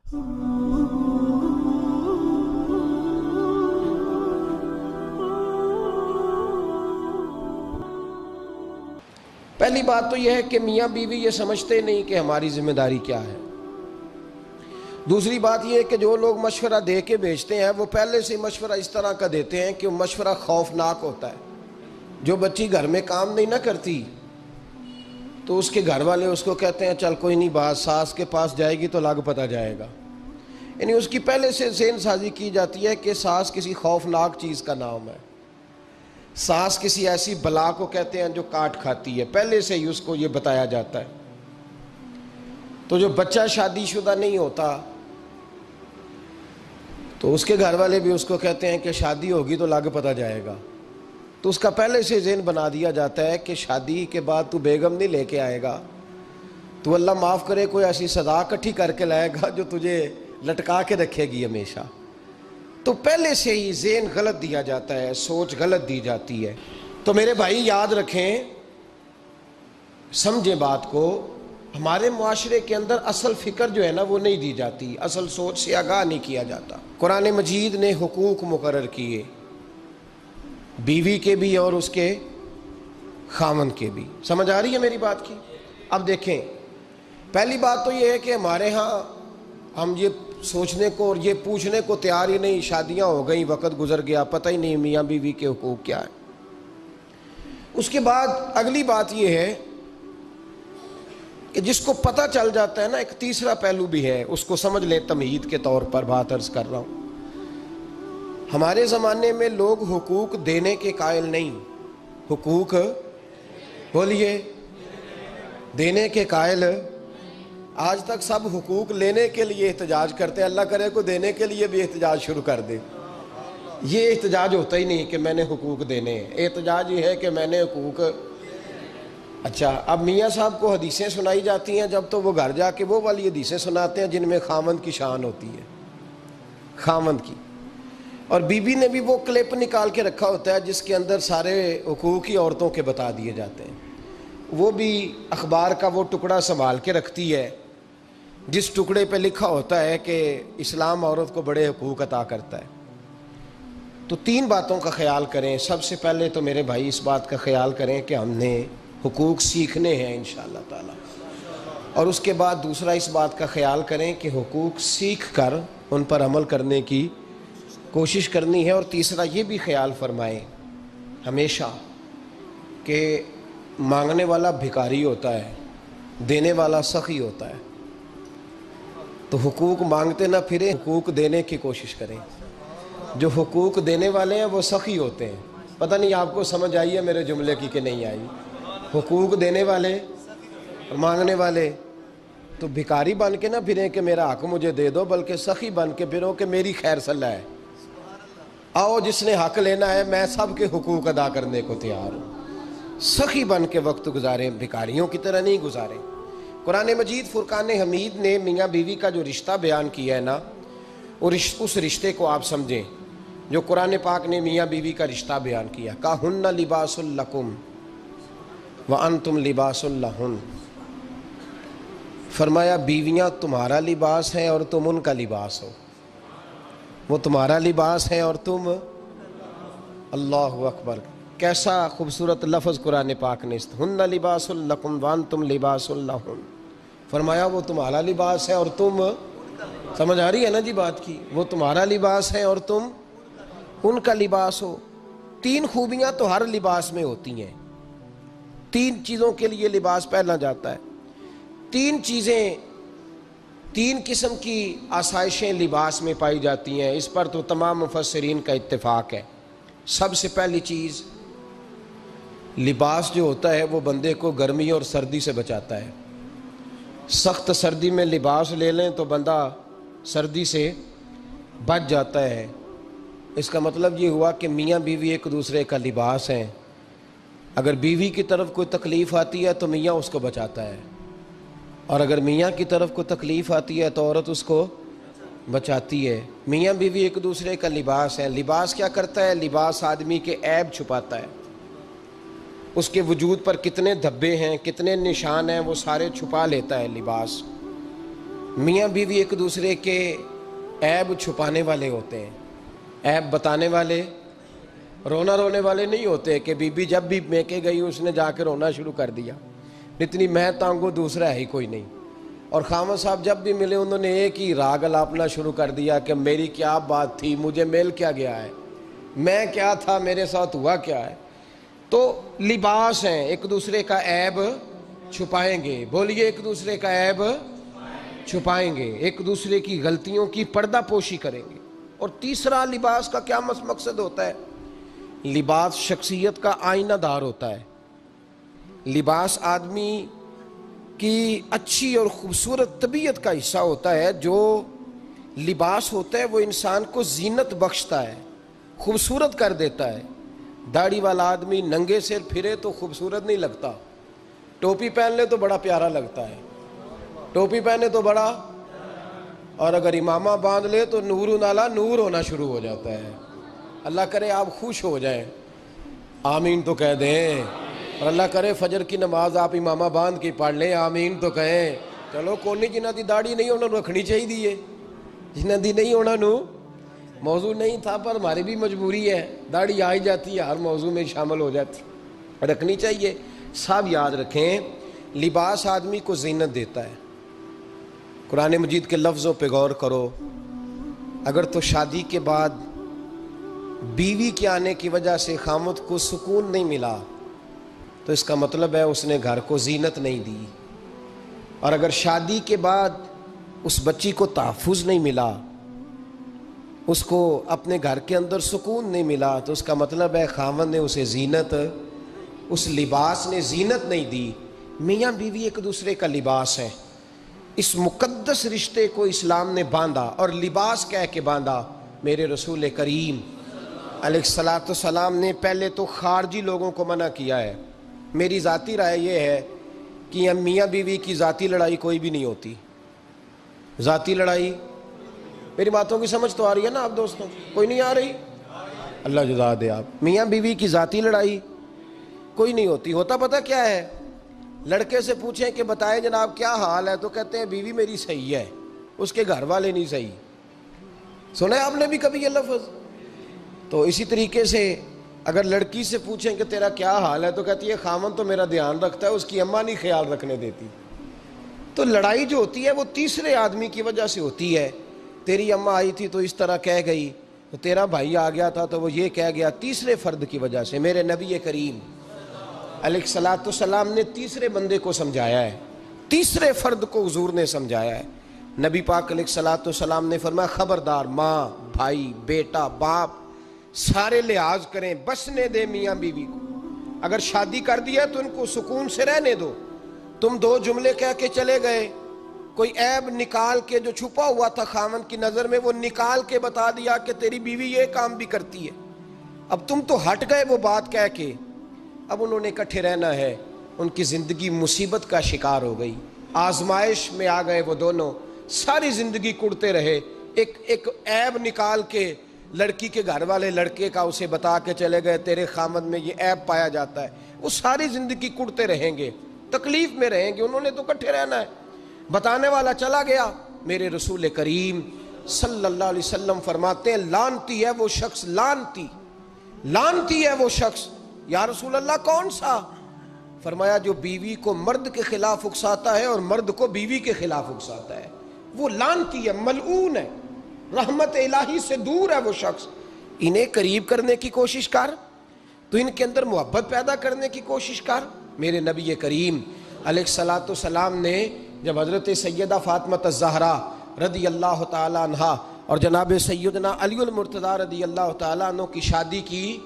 پہلی بات تو یہ ہے کہ میاں بیوی یہ سمجھتے نہیں کہ ہماری ذمہ داری کیا ہے۔ دوسری بات یہ ہے کہ جو لوگ مشورہ دے کے بھیجتے ہیں وہ پہلے سے مشورہ اس طرح کا دیتے ہیں کہ وہ مشورہ خوفناک ہوتا ہے۔ جو بچی گھر میں کام نہیں نہ کرتی تو اس کے گھر والے اس کو کہتے ہیں چل کوئی نہیں، بات ساس کے پاس جائے گی تو لگ پتہ جائے گا، یعنی اس کی پہلے سے ذہن سازی کی جاتی ہے کہ ساس کسی خوفناک چیز کا نام ہے، ساس کسی ایسی بلا کو کہتے ہیں جو کاٹ کھاتی ہے، پہلے سے ہی اس کو یہ بتایا جاتا ہے۔ تو جو بچہ شادی شدہ نہیں ہوتا تو اس کے گھر والے بھی اس کو کہتے ہیں کہ شادی ہوگی تو لگ پتہ جائے گا، تو اس کا پہلے سے ذہن بنا دیا جاتا ہے کہ شادی کے بعد تو بیگم نہیں لے کے آئے گا، تو اللہ معاف کرے کوئی ایسی سزا اکٹھی کر کے لائے گا جو تجھے لٹکا کے رکھے گی ہمیشہ۔ تو پہلے سے ہی ذہن غلط دیا جاتا ہے، سوچ غلط دی جاتی ہے۔ تو میرے بھائی یاد رکھیں، سمجھیں بات کو، ہمارے معاشرے کے اندر اصل فکر جو ہے نا وہ نہیں دی جاتی، اصل سوچ سے آگاہ نہیں کیا جاتا۔ قرآن مجید نے حقوق مقرر کیے، بیوی کے بھی اور اس کے خاوند کے بھی۔ سمجھ آ رہی ہے میری بات کی؟ اب دیکھیں، پہلی بات تو یہ ہے کہ ہمارے ہاں ہم یہ سوچنے کو اور یہ پوچھنے کو تیار ہی نہیں، شادیاں ہو گئیں، وقت گزر گیا، پتہ ہی نہیں میاں بیوی کے حقوق کیا ہے۔ اس کے بعد اگلی بات یہ ہے کہ جس کو پتہ چل جاتا ہے نا، ایک تیسرا پہلو بھی ہے، اس کو سمجھ لیں، تمہید کے طور پر بات عرض کر رہا ہوں۔ ہمارے زمانے میں لوگ حقوق دینے کے قائل نہیں، حقوق بولیے دینے کے قائل، آج تک سب حقوق لینے کے لیے احتجاج کرتے ہیں، اللہ کرے کو دینے کے لیے بھی احتجاج شروع کر دے۔ یہ احتجاج ہوتا ہی نہیں کہ میں نے حقوق دینے ہیں، احتجاج یہ ہے کہ میں نے حقوق۔ اچھا، اب میاں صاحب کو حدیثیں سنائی جاتی ہیں، جب تو وہ گھر جا کے وہ والی حدیثیں سناتے ہیں جن میں خاوند کی شان ہوتی ہے، خاوند کی، اور بی بی نے بھی وہ کلپ نکال کے رکھا ہوتا ہے جس کے اندر سارے حقوق ہی عورتوں کے بتا دیے جاتے ہیں۔ وہ بھی اخبار کا وہ ٹکڑا سنبھال کے رکھتی ہے جس ٹکڑے پہ لکھا ہوتا ہے کہ اسلام عورت کو بڑے حقوق عطا کرتا ہے۔ تو تین باتوں کا خیال کریں۔ سب سے پہلے تو میرے بھائی اس بات کا خیال کریں کہ ہم نے حقوق سیکھنے ہیں انشاءاللہ تعالی، اور اس کے بعد دوسرا اس بات کا خیال کریں کہ حقوق سیکھ کر ان پر عمل کرنے کی کوشش کرنی ہے، اور تیسرا یہ بھی خیال فرمائیں ہمیشہ کہ مانگنے والا بھکاری ہوتا ہے، دینے والا سخی ہوتا ہے۔ تو حقوق مانگتے نہ پھریں، حقوق دینے کی کوشش کریں۔ جو حقوق دینے والے ہیں وہ سخی ہوتے ہیں۔ پتہ نہیں آپ کو سمجھ آئی ہے میرے جملے کی کہ نہیں آئی؟ حقوق دینے والے اور مانگنے والے، تو بھکاری بن کے نہ پھریں کہ میرا حق مجھے دے دو، بلکہ سخی بن کے پھرو کہ میری خیر صلاح ہے، آؤ جس نے حق لینا ہے میں سب کے حقوق ادا کرنے کو تیار ہوں۔ سخی بن کے وقت گزاریں، بھکاریوں کی طرح نہیں گزاریں۔ قرآن مجید فرقان حمید نے میاں بیوی کا جو رشتہ بیان کیا ہے نا، اس رشتے کو آپ سمجھیں جو قرآن پاک نے میاں بیوی کا رشتہ بیان کیا۔ کہن لباس لکم وانتم لباس لہن، فرمایا بیویاں تمہارا لباس ہیں اور تم ان کا لباس ہو، وہ تمہارا لباس ہے اور تم، اللہ اکبر، کیسا خوبصورت لفظ قرآن پاک نے، ہن لباس لکم وانتم لباس لہن، فرمایا وہ تمہارا لباس ہے اور تم، سمجھ آ رہی ہے نا جی بات کی، وہ تمہارا لباس ہے اور تم ان کا لباس ہو۔ تین خوبیاں تو ہر لباس میں ہوتی ہیں، تین چیزوں کے لیے لباس پہنا جاتا ہے، تین چیزیں، تین قسم کی آسائشیں لباس میں پائی جاتی ہیں، اس پر تو تمام مفسرین کا اتفاق ہے۔ سب سے پہلی چیز، لباس جو ہوتا ہے وہ بندے کو گرمی اور سردی سے بچاتا ہے۔ سخت سردی میں لباس لے لیں تو بندہ سردی سے بچ جاتا ہے۔ اس کا مطلب یہ ہوا کہ میاں بیوی ایک دوسرے کا لباس ہیں، اگر بیوی کی طرف کوئی تکلیف آتی ہے تو میاں اس کو بچاتا ہے، اور اگر میاں کی طرف کوئی تکلیف آتی ہے تو عورت اس کو بچاتی ہے۔ میاں بیوی ایک دوسرے کا لباس ہے۔ لباس کیا کرتا ہے؟ لباس آدمی کے عیب چھپاتا ہے، اس کے وجود پر کتنے دھبے ہیں، کتنے نشان ہیں، وہ سارے چھپا لیتا ہے لباس۔ میاں بیوی ایک دوسرے کے عیب چھپانے والے ہوتے ہیں، عیب بتانے والے، رونا رونے والے نہیں ہوتے کہ بی بی جب بھی میکے گئی اس نے جا کے رونا شروع کر دیا، اتنی میں تانگو دوسرا ہے ہی کوئی نہیں۔ اور خامد صاحب جب بھی ملے انہوں نے ایک ہی راگ الاپنا شروع کر دیا کہ میری کیا بات تھی، مجھے مل کیا گیا ہے، میں کیا تھا، میرے ساتھ ہوا کیا ہے۔ تو لباس ہیں، ایک دوسرے کا عیب چھپائیں گے، بولیے ایک دوسرے کا عیب چھپائیں گے، ایک دوسرے کی غلطیوں کی پردہ پوشی کریں گے۔ اور تیسرا لباس کا کیا مقصد ہوتا ہے؟ لباس شخصیت کا آئینہ دار ہوتا ہے۔ لباس آدمی کی اچھی اور خوبصورت طبیعت کا حصہ ہوتا ہے۔ جو لباس ہوتا ہے وہ انسان کو زینت بخشتا ہے، خوبصورت کر دیتا ہے۔ داڑھی والا آدمی ننگے سر پھرے تو خوبصورت نہیں لگتا، ٹوپی پہن لے تو بڑا پیارا لگتا ہے، ٹوپی پہنے تو بڑا، اور اگر امامہ باندھ لے تو نور نالا نور ہونا شروع ہو جاتا ہے۔ اللہ کرے آپ خوش ہو جائیں، آمین تو کہہ دیں، اور اللہ کرے فجر کی نماز آپ امامہ باندھ کے پڑھ لیں، آمین تو کہیں۔ چلو کونی جنہ دی داڑھی نہیں انہوں نے رکھنی چاہیے دیئے، جنہ دی نہیں ہونا نو موضوع نہیں تھا، پر ہماری بھی مجبوری ہے، داڑھی آ ہی جاتی ہے، ہر موضوع میں شامل ہو جاتی، رکھنی چاہیے۔ سب یاد رکھیں لباس آدمی کو زینت دیتا ہے۔ قرآن مجید کے لفظوں پہ غور کرو، اگر تو شادی کے بعد بیوی کے آنے کی وجہ سے خامد کو سکون نہیں ملا تو اس کا مطلب ہے اس نے گھر کو زینت نہیں دی، اور اگر شادی کے بعد اس بچی کو تحفظ نہیں ملا، اس کو اپنے گھر کے اندر سکون نہیں ملا، تو اس کا مطلب ہے خاوند نے اسے زینت، اس لباس نے زینت نہیں دی۔ میاں بیوی ایک دوسرے کا لباس ہے، اس مقدس رشتے کو اسلام نے باندھا، اور لباس کہہ کے باندھا۔ میرے رسول کریم علیہ الصلاۃ والسلام نے پہلے تو خارجی لوگوں کو منع کیا ہے۔ میری ذاتی رائے یہ ہے کہ میاں بیوی کی ذاتی لڑائی کوئی بھی نہیں ہوتی، ذاتی لڑائی، میری باتوں کی سمجھ تو آ رہی ہے نا آپ دوستوں؟ کوئی نہیں آ رہی؟ اللہ جزا دے آپ۔ میاں بیوی کی ذاتی لڑائی کوئی نہیں ہوتی، ہوتا پتہ کیا ہے؟ لڑکے سے پوچھیں کہ بتائیں جناب کیا حال ہے، تو کہتے ہیں بیوی میری صحیح ہے، اس کے گھر والے نہیں صحیح۔ سنا ہے آپ نے بھی کبھی یہ لفظ؟ تو اسی طریقے سے اگر لڑکی سے پوچھیں کہ تیرا کیا حال ہے، تو کہتی ہے خامن تو میرا دھیان رکھتا ہے، اس کی اماں نہیں خیال رکھنے دیتی۔ تو لڑائی جو ہوتی ہے وہ تیسرے آدمی کی وجہ سے ہوتی ہے۔ تیری اماں آئی تھی تو اس طرح کہہ گئی، تو تیرا بھائی آ گیا تھا تو وہ یہ کہہ گیا، تیسرے فرد کی وجہ سے۔ میرے نبی کریم علیہ الصلاۃ والسلام نے تیسرے بندے کو سمجھایا ہے، تیسرے فرد کو حضور نے سمجھایا ہے۔ نبی پاک علیہ الصلاۃ والسلام نے فرمایا خبردار، ماں، بھائی، بیٹا، باپ سارے لحاظ کریں، بسنے دے میاں بیوی کو۔ اگر شادی کر دیا تو ان کو سکون سے رہنے دو۔ تم دو جملے کہہ کے چلے گئے، کوئی عیب نکال کے جو چھپا ہوا تھا خاوند کی نظر میں وہ نکال کے بتا دیا کہ تیری بیوی یہ کام بھی کرتی ہے، اب تم تو ہٹ گئے وہ بات کہہ کے، اب انہوں نے اکٹھے رہنا ہے، ان کی زندگی مصیبت کا شکار ہو گئی، آزمائش میں آ گئے وہ دونوں، ساری زندگی کڑتے رہے۔ ایک عیب نکال کے لڑکی کے گھر والے لڑکے کا اسے بتا کے چلے گئے تیرے خامد میں یہ عیب پایا جاتا ہے، وہ ساری زندگی کڑتے رہیں گے، تکلیف میں رہیں گے۔ انہوں نے تو اکٹھے رہنا ہے، بتانے والا چلا گیا۔ میرے رسول کریم صلی اللہ علیہ وسلم فرماتے ہیں لعنتی ہے وہ شخص، لعنتی ہے وہ شخص۔ یا رسول اللہ کون سا؟ فرمایا جو بیوی کو مرد کے خلاف اکساتا ہے اور مرد کو بیوی کے خلاف اکساتا ہے، وہ لعنتی ہے، ملعون ہے، رحمت الہی سے دور ہے وہ شخص۔ انہیں قریب کرنے کی کوشش کر، تو ان کے اندر محبت پیدا کرنے کی کوشش کر۔ میرے نبی کریم علیہ الصلاۃ والسلام نے جب حضرت سیدہ فاطمہ الزہرا رضی اللہ تعالی عنہا اور جناب سیدنا علی المرتضیٰ رضی اللہ تعالی عنہ کی شادی کی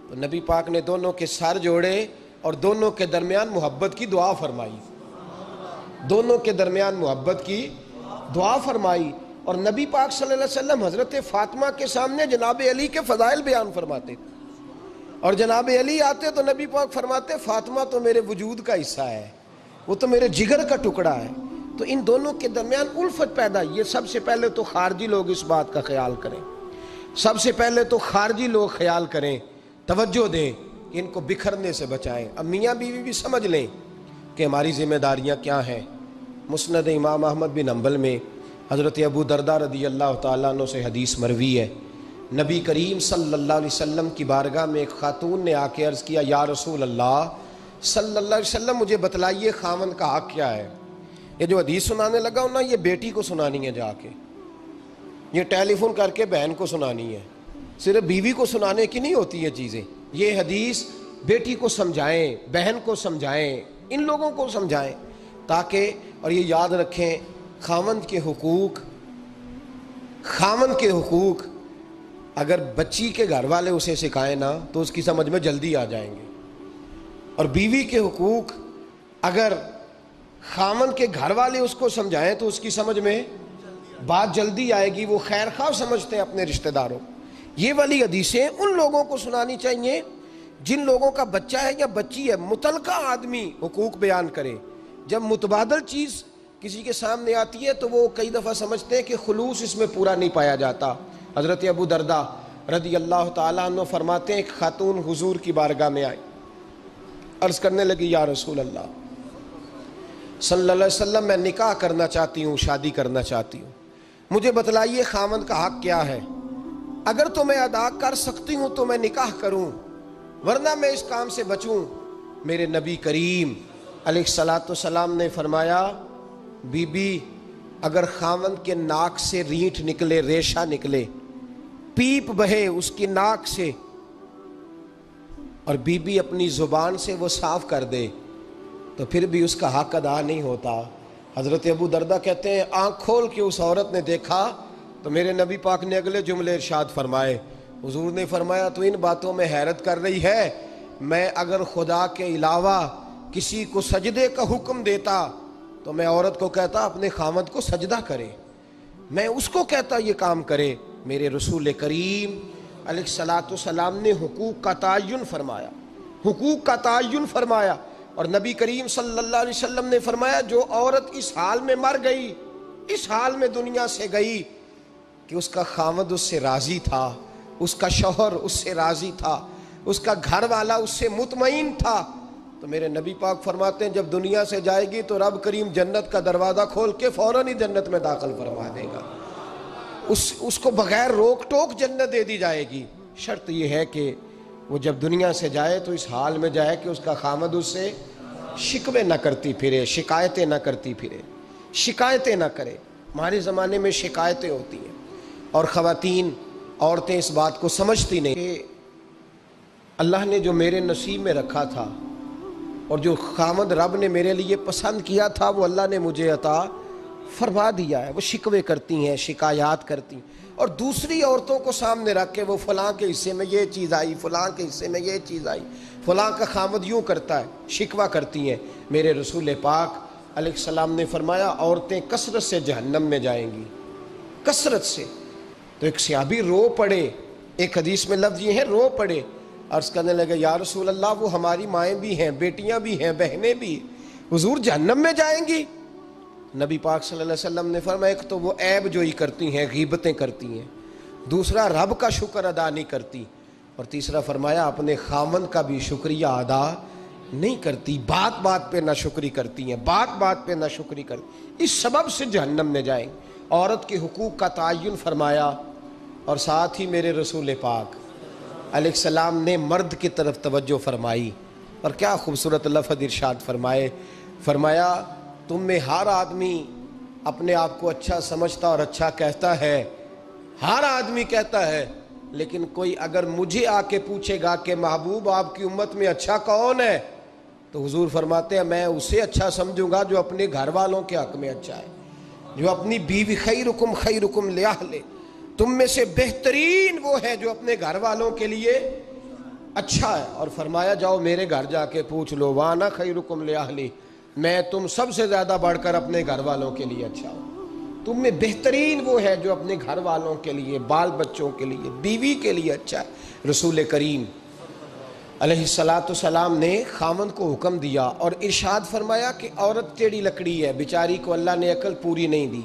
تو نبی پاک نے دونوں کے سر جوڑے اور دونوں کے درمیان محبت کی دعا فرمائی، دونوں کے درمیان محبت کی دعا فرمائی۔ اور نبی پاک صلی اللہ علیہ وسلم حضرت فاطمہ کے سامنے جناب علی کے فضائل بیان فرماتے، اور جناب علی آتے تو نبی پاک فرماتے فاطمہ تو میرے وجود کا حصہ ہے، وہ تو میرے جگر کا ٹکڑا ہے۔ تو ان دونوں کے درمیان الفت پیدا، یہ سب سے پہلے تو خارجی لوگ اس بات کا خیال کریں، سب سے پہلے تو خارجی لوگ خیال کریں، توجہ دیں کہ ان کو بکھرنے سے بچائیں۔ اب میاں بیوی بھی سمجھ لیں کہ ہماری ذمہ داریاں کیا ہیں۔ مسند امام احمد بن حنبل میں حضرت ابو درداء رضی اللہ تعالیٰ عنہ سے حدیث مروی ہے، نبی کریم صلی اللہ علیہ وسلم کی بارگاہ میں ایک خاتون نے آ کے عرض کیا، یا رسول اللہ صلی اللہ علیہ وسلم مجھے بتلائیے خاوند کا حق کیا ہے؟ یہ جو حدیث سنانے لگا ہوں نا، یہ بیٹی کو سنانی ہے، جا کے یہ ٹیلی فون کر کے بہن کو سنانی ہے، صرف بیوی کو سنانے کی نہیں ہوتی یہ چیزیں۔ یہ حدیث بیٹی کو سمجھائیں، بہن کو سمجھائیں، ان لوگوں کو سمجھائیں، تاکہ اور یہ یاد رکھیں خاوند کے حقوق اگر بچی کے گھر والے اسے سکھائیں نا تو اس کی سمجھ میں جلدی آ جائیں گے، اور بیوی کے حقوق اگر خاوند کے گھر والے اس کو سمجھائیں تو اس کی سمجھ میں بات جلدی آئے گی۔ وہ خیر خواہ سمجھتے ہیں اپنے رشتہ داروں۔ یہ والی حدیثیں ان لوگوں کو سنانی چاہیے جن لوگوں کا بچہ ہے یا بچی ہے، متعلقہ آدمی حقوق بیان کرے۔ جب متبادل چیز کسی کے سامنے آتی ہے تو وہ کئی دفعہ سمجھتے ہیں کہ خلوص اس میں پورا نہیں پایا جاتا۔ حضرت ابو درداء رضی اللہ تعالیٰ عنہ فرماتے ہیں، ایک خاتون حضور کی بارگاہ میں آئی، عرض کرنے لگی، یا رسول اللہ صلی اللہ علیہ وسلم میں نکاح کرنا چاہتی ہوں، شادی کرنا چاہتی ہوں، مجھے بتلائیے خاوند کا حق کیا ہے؟ اگر تو میں ادا کر سکتی ہوں تو میں نکاح کروں، ورنہ میں اس کام سے بچوں۔ میرے نبی کریم علیہ السلام نے فرمایا، بی بی اگر خاوند کے ناک سے رینٹ نکلے، ریشہ نکلے، پیپ بہے اس کی ناک سے، اور بی بی اپنی زبان سے وہ صاف کر دے تو پھر بھی اس کا حق ادا نہیں ہوتا۔ حضرت ابو درداء کہتے ہیں، آنکھ کھول کے اس عورت نے دیکھا تو میرے نبی پاک نے اگلے جملے ارشاد فرمائے، حضور نے فرمایا تو ان باتوں میں حیرت کر رہی ہے، میں اگر خدا کے علاوہ کسی کو سجدے کا حکم دیتا تو میں عورت کو کہتا اپنے خاوند کو سجدہ کرے، میں اس کو کہتا یہ کام کرے۔ میرے رسول کریم علیہ السلام نے حقوق کا تعین فرمایا، اور نبی کریم صلی اللہ علیہ وسلم نے فرمایا، جو عورت اس حال میں مر گئی، اس حال میں دنیا سے گئی کہ اس کا خاوند اس سے راضی تھا، اس کا شوہر اس سے راضی تھا، اس کا گھر والا اس سے مطمئن تھا، تو میرے نبی پاک فرماتے ہیں جب دنیا سے جائے گی تو رب کریم جنت کا دروازہ کھول کے فوراً ہی جنت میں داخل فرما دے گا، اس کو بغیر روک ٹوک جنت دے دی جائے گی۔ شرط یہ ہے کہ وہ جب دنیا سے جائے تو اس حال میں جائے کہ اس کا خاوند اس سے شکوے نہ کرتی پھرے، شکایتیں نہ کرتی پھرے، شکایتیں نہ کرے۔ ہمارے زمانے میں شکایتیں ہوتی ہیں، اور خواتین، عورتیں اس بات کو سمجھتی نہیں کہ اللہ نے جو میرے نصیب میں رکھا تھا اور جو خاوند رب نے میرے لیے پسند کیا تھا وہ اللہ نے مجھے عطا فرما دیا ہے۔ وہ شکوے کرتی ہیں، شکایات کرتی ہیں، اور دوسری عورتوں کو سامنے رکھ کے وہ فلاں کے حصے میں یہ چیز آئی، فلاں کے حصے میں یہ چیز آئی، فلاں کا خاوند یوں کرتا ہے، شکوہ کرتی ہیں۔ میرے رسول پاک علیہ السلام نے فرمایا، عورتیں کثرت سے جہنم میں جائیں گی، کثرت سے۔ تو ایک صحابی رو پڑے، ایک حدیث میں لفظ یہ ہے رو پڑے، عرض کرنے لگے، یا رسول اللہ وہ ہماری مائیں بھی ہیں، بیٹیاں بھی ہیں، بہنیں بھی، حضور جہنم میں جائیں گی؟ نبی پاک صلی اللہ علیہ وسلم نے فرمایا، ایک تو وہ عیب جوئی کرتی ہیں، غیبتیں کرتی ہیں، دوسرا رب کا شکر ادا نہیں کرتی، اور تیسرا فرمایا اپنے خاوند کا بھی شکریہ ادا نہیں کرتی، بات بات پہ ناشکری کرتی ہیں، بات بات پہ ناشکری کرتی، اس سبب سے جہنم میں جائیں۔ عورت کے حقوق کا تعین فرمایا، اور ساتھ ہی میرے رسول پاک علیہ السلام نے مرد کی طرف توجہ فرمائی، اور کیا خوبصورت لفظ ارشاد فرمایا تم میں ہر آدمی اپنے آپ کو اچھا سمجھتا اور اچھا کہتا ہے، ہر آدمی کہتا ہے، لیکن کوئی اگر مجھے آ کے پوچھے گا کہ محبوب آپ کی امت میں اچھا کون ہے، تو حضور فرماتے ہیں میں اسے اچھا سمجھوں گا جو اپنے گھر والوں کے حق میں اچھا ہے، جو اپنی بیوی، خیرکم لأہلہ، تم میں سے بہترین وہ ہے جو اپنے گھر والوں کے لیے اچھا ہے۔ اور فرمایا جاؤ میرے گھر جا کے پوچھ لو، وانا خیرکم لأہلہ، میں تم سب سے زیادہ بڑھ کر اپنے گھر والوں کے لیے اچھا ہوں، تم میں بہترین وہ ہے جو اپنے گھر والوں کے لیے، بال بچوں کے لیے، بیوی کے لیے اچھا ہے۔ رسول کریم علیہ السلام نے خاوند کو حکم دیا اور ارشاد فرمایا کہ عورت ٹیڑھی لکڑی ہے، بیچاری کو اللہ نے عقل پوری نہیں دی۔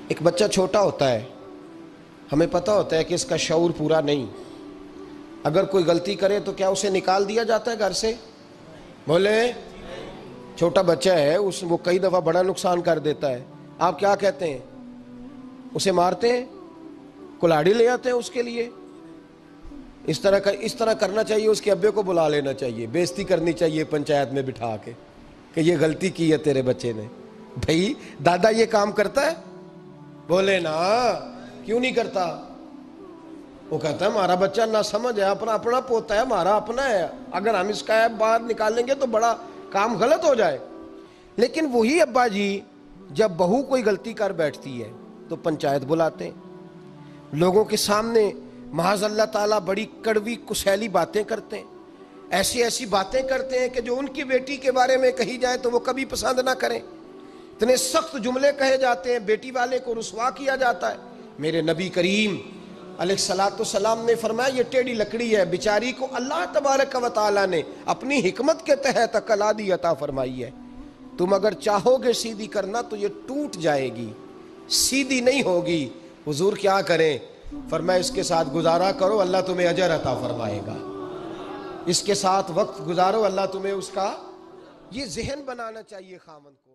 ایک بچہ چھوٹا ہوتا ہے، ہمیں پتہ ہوتا ہے کہ اس کا شعور پورا نہیں، اگر کوئی غلطی کرے تو کیا اسے نکال دیا جاتا ہے گھر سے؟ بولے چھوٹا بچہ ہے وہ کئی دفعہ بڑا نقصان کر دیتا ہے، آپ کیا کہتے ہیں؟ اسے مارتے ہیں، کلاڑی لے آتے ہیں اس کے لیے؟ اس طرح کرنا چاہیے، اس کے ابے کو بلا لینا چاہیے، بےزتی کرنی چاہیے پنچایت میں بٹھا کے کہ یہ غلطی کی ہے تیرے بچے نے۔ بھائی دادا یہ کام کرتا ہے؟ بولے نا، کیوں نہیں کرتا؟ وہ کہتا ہے ہمارا بچہ نہ سمجھ ہے، اپنا پوتا ہے، ہمارا اپنا ہے، اگر ہم اس کا ایپ باہر نکالیں گے تو بڑا کام غلط ہو جائے۔ لیکن وہی ابا جی جب بہو کوئی غلطی کر بیٹھتی ہے تو پنچایت بلاتے ہیں، لوگوں کے سامنے معاذ اللہ تعالیٰ بڑی کڑوی کسیلی باتیں کرتے ہیں، ایسی باتیں کرتے ہیں کہ جو ان کی بیٹی کے بارے میں کہی جائے تو وہ کبھی پسند نہ کریں، اتنے سخت جملے کہے جاتے ہیں، بیٹی والے کو رسوا کیا جاتا ہے۔ میرے نبی کریم علیہ الصلوۃ والسلام نے فرمایا یہ ٹیڑھی لکڑی ہے، بیچاری کو اللہ تبارک و تعالیٰ نے اپنی حکمت کے تحت عقل عادی عطا فرمائی ہے، تم اگر چاہو گے سیدھی کرنا تو یہ ٹوٹ جائے گی، سیدھی نہیں ہوگی۔ حضور کیا کریں؟ فرمایا اس کے ساتھ گزارا کرو، اللہ تمہیں اجر عطا فرمائے گا، اس کے ساتھ وقت گزارو، اللہ تمہیں اس کا، یہ ذہن بنانا چاہیے خاوند کو۔